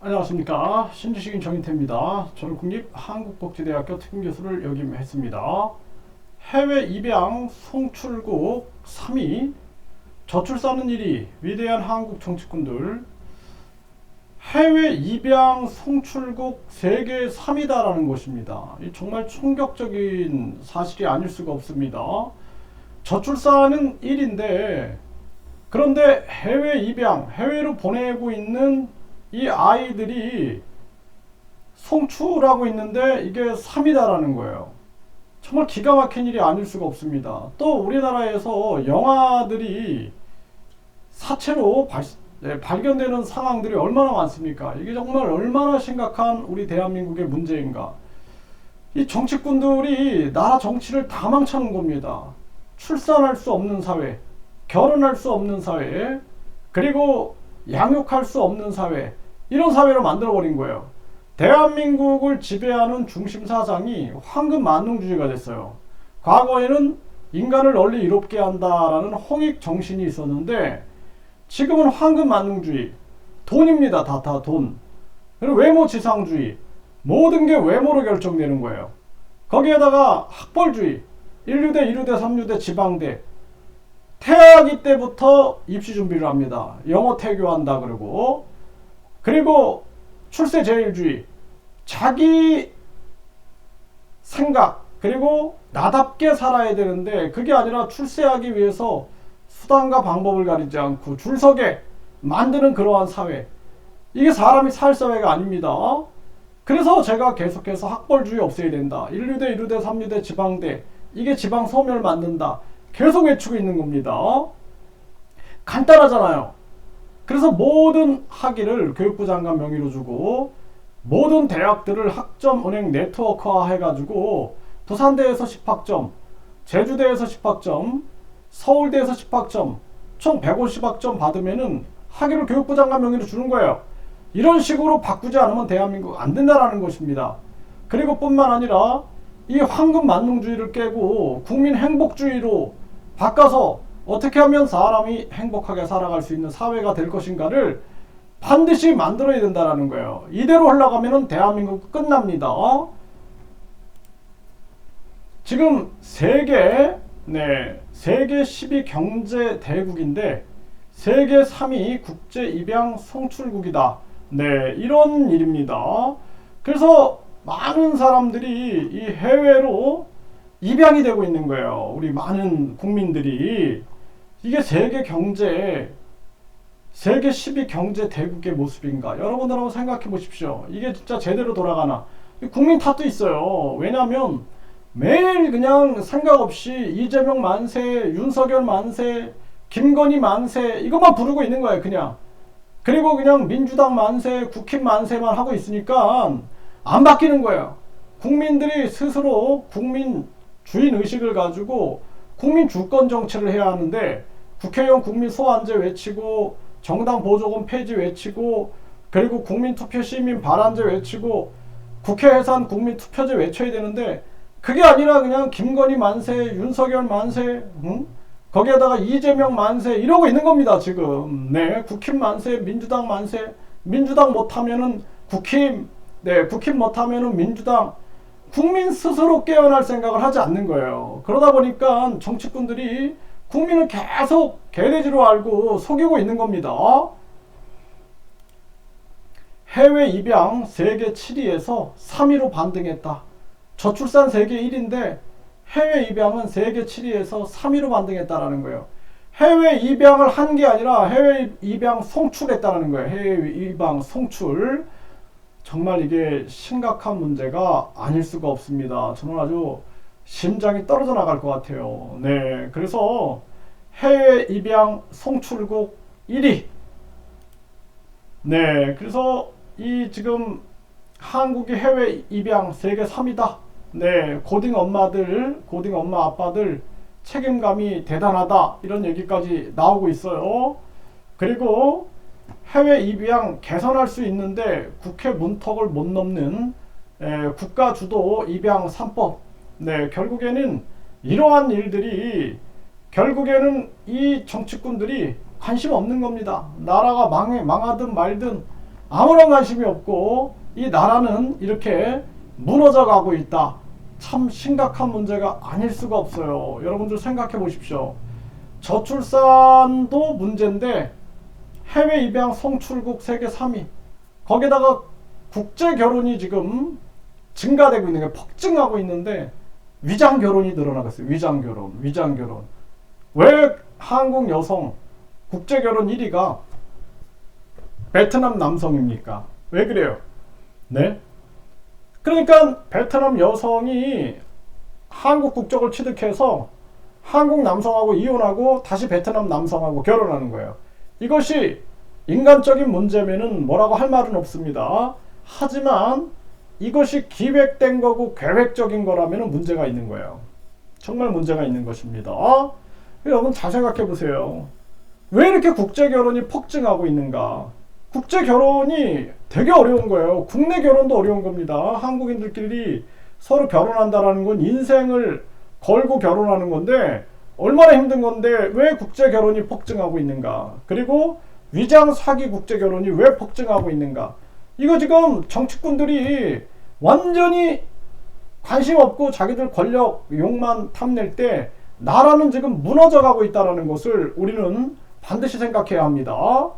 안녕하십니까. 신지식인 정인태입니다. 저는 국립한국복지대학교 특임교수를 역임했습니다. 해외 입양 송출국 3위, 저출산은 1위, 위대한 한국 정치꾼들. 해외 입양 송출국 세계 3위다라는 것입니다. 정말 충격적인 사실이 아닐 수가 없습니다. 저출산은 1인데, 그런데 해외 입양, 해외로 보내고 있는 이 아이들이 송출하고 있는데 이게 3위다라는 거예요. 정말 기가 막힌 일이 아닐 수가 없습니다. 또 우리나라에서 영아들이 사체로 발견되는 상황들이 얼마나 많습니까? 이게 정말 얼마나 심각한 우리 대한민국의 문제인가. 이 정치꾼들이 나라 정치를 다 망쳐놓은 겁니다. 출산할 수 없는 사회, 결혼할 수 없는 사회, 그리고 양육할 수 없는 사회, 이런 사회로 만들어버린 거예요. 대한민국을 지배하는 중심 사상이 황금 만능주의가 됐어요. 과거에는 인간을 널리 이롭게 한다라는 홍익 정신이 있었는데, 지금은 황금 만능주의, 돈입니다. 다 돈. 그리고 외모 지상주의, 모든 게 외모로 결정되는 거예요. 거기에다가 학벌주의, 1류대, 2류대, 3류대, 지방대, 태아기 때부터 입시 준비를 합니다. 영어 태교한다 그리고 출세제일주의, 자기 생각, 그리고 나답게 살아야 되는데 그게 아니라 출세하기 위해서 수단과 방법을 가리지 않고 줄서게 만드는 그러한 사회. 이게 사람이 살 사회가 아닙니다. 그래서 제가 계속해서 학벌주의 없애야 된다. 1류대, 2류대, 3류대, 지방대, 이게 지방 소멸 만든다. 계속 외치고 있는 겁니다. 간단하잖아요. 그래서 모든 학위를 교육부 장관 명의로 주고 모든 대학들을 학점 은행 네트워크화 해가지고 부산대에서 10학점, 제주대에서 10학점, 서울대에서 10학점, 총 150학점 받으면은 학위를 교육부 장관 명의로 주는 거예요. 이런 식으로 바꾸지 않으면 대한민국 안 된다라는 것입니다. 그리고 뿐만 아니라 이 황금 만능주의를 깨고 국민 행복주의로 바꿔서 어떻게 하면 사람이 행복하게 살아갈 수 있는 사회가 될 것인가를 반드시 만들어야 된다는 거예요. 이대로 흘러가면 대한민국 끝납니다. 지금 세계 10위 경제 대국인데 세계 3위 국제 입양 송출국이다. 이런 일입니다. 그래서 많은 사람들이 이 해외로 입양이 되고 있는 거예요. 우리 많은 국민들이. 이게 세계 10위 경제 대국의 모습인가? 여러분들 한번 생각해 보십시오. 이게 진짜 제대로 돌아가나? 국민 탓도 있어요. 왜냐하면 매일 그냥 생각 없이 이재명 만세, 윤석열 만세, 김건희 만세, 이것만 부르고 있는 거예요, 그냥. 그리고 그냥 민주당 만세, 국힘 만세만 하고 있으니까 안 바뀌는 거예요. 국민들이 스스로 국민 주인 의식을 가지고 국민 주권 정치를 해야 하는데, 국회의원 국민 소환제 외치고 정당 보조금 폐지 외치고 그리고 국민 투표 시민 발안제 외치고 국회 해산 국민 투표제 외쳐야 되는데, 그게 아니라 그냥 김건희 만세, 윤석열 만세, 거기에다가 이재명 만세 이러고 있는 겁니다, 지금. 국힘 만세, 민주당 만세, 민주당 못하면은 국힘, 국힘 못하면은 민주당. 국민 스스로 깨어날 생각을 하지 않는 거예요. 그러다 보니까 정치꾼들이 국민을 계속 개돼지로 알고 속이고 있는 겁니다. 해외 입양 세계 7위에서 3위로 반등했다. 저출산 세계 1위인데 해외 입양은 세계 7위에서 3위로 반등했다라는 거예요. 해외 입양을 한 게 아니라 해외 입양 송출했다는 거예요. 해외 입양 송출. 정말 이게 심각한 문제가 아닐 수가 없습니다. 저는 아주 심장이 떨어져 나갈 것 같아요. 그래서 해외 입양 송출국 1위. 그래서 이 지금 한국이 해외 입양 세계 3위다. 고딩 엄마들, 고딩 엄마 아빠들 책임감이 대단하다. 이런 얘기까지 나오고 있어요. 그리고 해외 입양 개선할 수 있는데 국회 문턱을 못 넘는 국가 주도 입양 3법. 결국에는 이러한 일들이 결국에는 이 정치꾼들이 관심 없는 겁니다. 나라가 망하든 말든 아무런 관심이 없고 이 나라는 이렇게 무너져 가고 있다. 참 심각한 문제가 아닐 수가 없어요. 여러분들 생각해 보십시오. 저출산도 문제인데 해외 입양 성출국 세계 3위. 거기다가 국제 결혼이 지금 증가되고 있는 게 폭증하고 있는데 위장 결혼이 늘어나고 있어요. 위장 결혼. 왜 한국 여성 국제 결혼 1위가 베트남 남성입니까? 왜 그래요? 네? 그러니까 베트남 여성이 한국 국적을 취득해서 한국 남성하고 이혼하고 다시 베트남 남성하고 결혼하는 거예요. 이것이 인간적인 문제면은 뭐라고 할 말은 없습니다. 하지만 이것이 기획된 거고 계획적인 거라면 문제가 있는 거예요. 정말 문제가 있는 것입니다. 여러분 잘 생각해 보세요. 왜 이렇게 국제 결혼이 폭증하고 있는가? 국제 결혼이 되게 어려운 거예요. 국내 결혼도 어려운 겁니다. 한국인들끼리 서로 결혼한다라는 건 인생을 걸고 결혼하는 건데 얼마나 힘든 건데 왜 국제 결혼이 폭증하고 있는가? 그리고 위장 사기 국제 결혼이 왜 폭증하고 있는가? 이거 지금 정치꾼들이 완전히 관심 없고 자기들 권력 욕만 탐낼 때 나라는 지금 무너져 가고 있다는 것을 우리는 반드시 생각해야 합니다.